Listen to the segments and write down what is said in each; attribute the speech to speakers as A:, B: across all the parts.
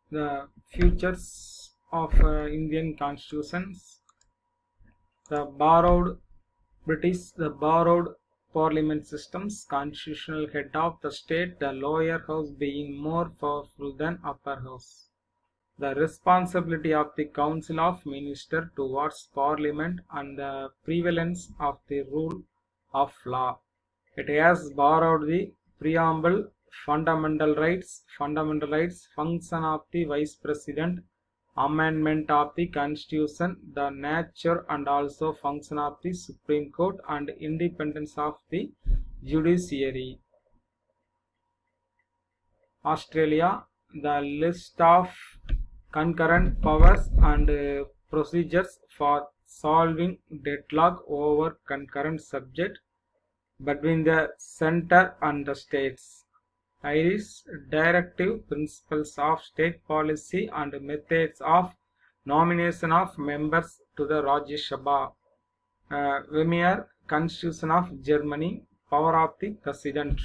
A: The features of Indian constitutions. The borrowed parliament systems, constitutional head of the state, the lower house being more powerful than upper house. The responsibility of the council of ministers towards parliament and the prevalence of the rule of law. It has borrowed the preamble, fundamental rights, function of the vice president, amendment of the constitution, the nature and also function of the Supreme Court, and independence of the judiciary. Australia, the list of concurrent powers and procedures for solving deadlock over concurrent subject between the center and the states. Irish directive principles of state policy and methods of nomination of members to the Rajya Sabha. Weimar Constitution of Germany, power of the president.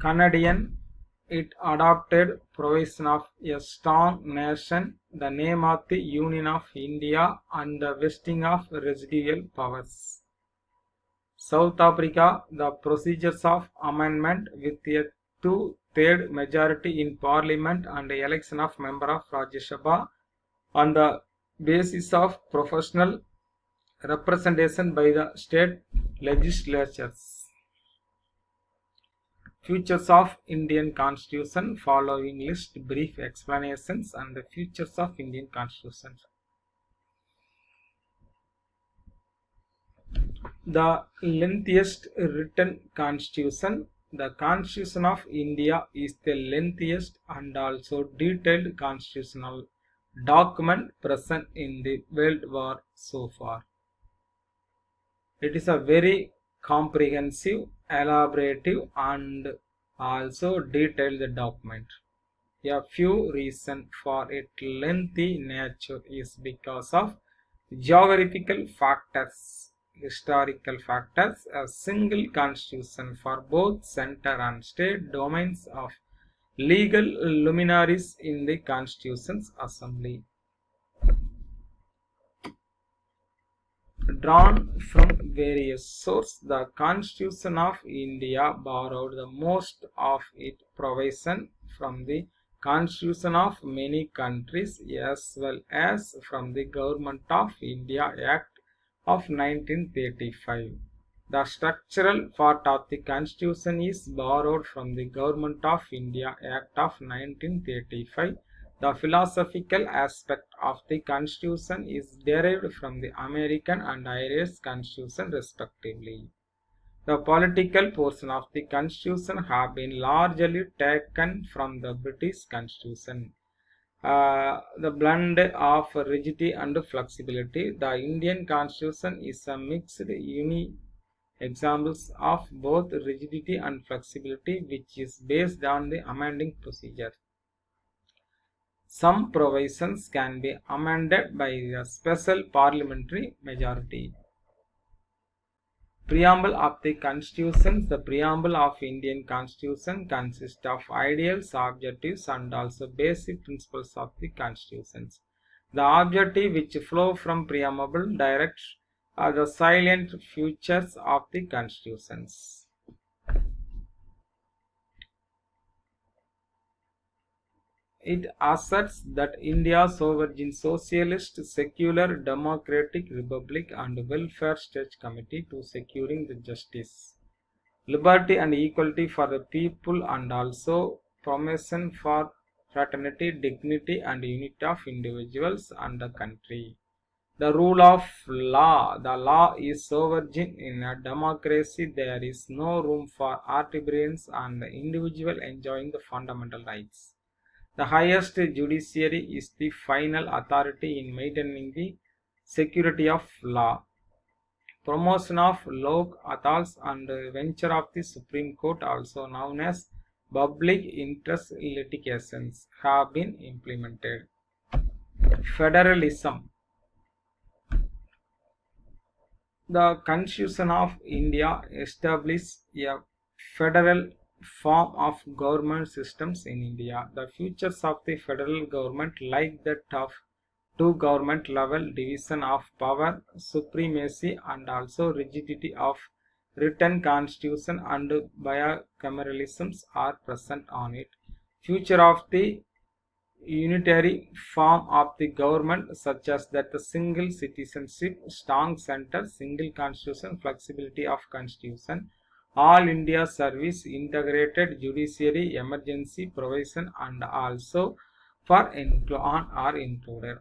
A: Canadian, it adopted provision of a strong nation, the name of the Union of India, and the vesting of residual powers. South Africa, the procedures of amendment with a 2/3 majority in parliament and the election of member of Rajya Sabha on the basis of proportional representation by the state legislatures. Features of Indian Constitution, following list brief explanations and the features of Indian Constitution. The lengthiest written constitution. The Constitution of India is the lengthiest and also detailed constitutional document present in the world war so far. It is a very comprehensive, elaborative and also detailed document. A few reasons for its lengthy nature is because of geographical factors, historical factors. A single constitution for both center and state domains of legal luminaries in the Constitution's Assembly. Drawn from various sources, the Constitution of India borrowed the most of its provision from the Constitution of many countries as well as from the Government of India Act of 1935. The structural part of the Constitution is borrowed from the Government of India Act of 1935. The philosophical aspect of the Constitution is derived from the American and Irish Constitution respectively. The political portion of the Constitution have been largely taken from the British Constitution. The blend of rigidity and flexibility. The Indian Constitution is a mixed examples of both rigidity and flexibility, which is based on the amending procedure. Some provisions can be amended by a special parliamentary majority. Preamble of the Constitution. The preamble of Indian Constitution consists of ideals, objectives and also basic principles of the Constitution. The objective which flow from preamble directs are the salient features of the Constitutions. It asserts that India is sovereign socialist, secular, democratic republic and welfare state committed to securing the justice, liberty and equality for the people and also promotion for fraternity, dignity and unity of individuals and the country. The rule of law. The law is sovereign in a democracy. There is no room for arbitrariness and the individual enjoying the fundamental rights. The highest judiciary is the final authority in maintaining the security of law. Promotion of lok adalats and venture of the Supreme Court, also known as public interest litigations, have been implemented. Federalism. The Constitution of India establishes a federal form of government systems in India. The features of the federal government, like that of two government level division of power, supremacy, and also rigidity of written constitution and bicameralisms are present on it. Future of the unitary form of the government, such as that the single citizenship, strong center, single constitution, flexibility of constitution, all India service, integrated judiciary, emergency provision, and also for on are included.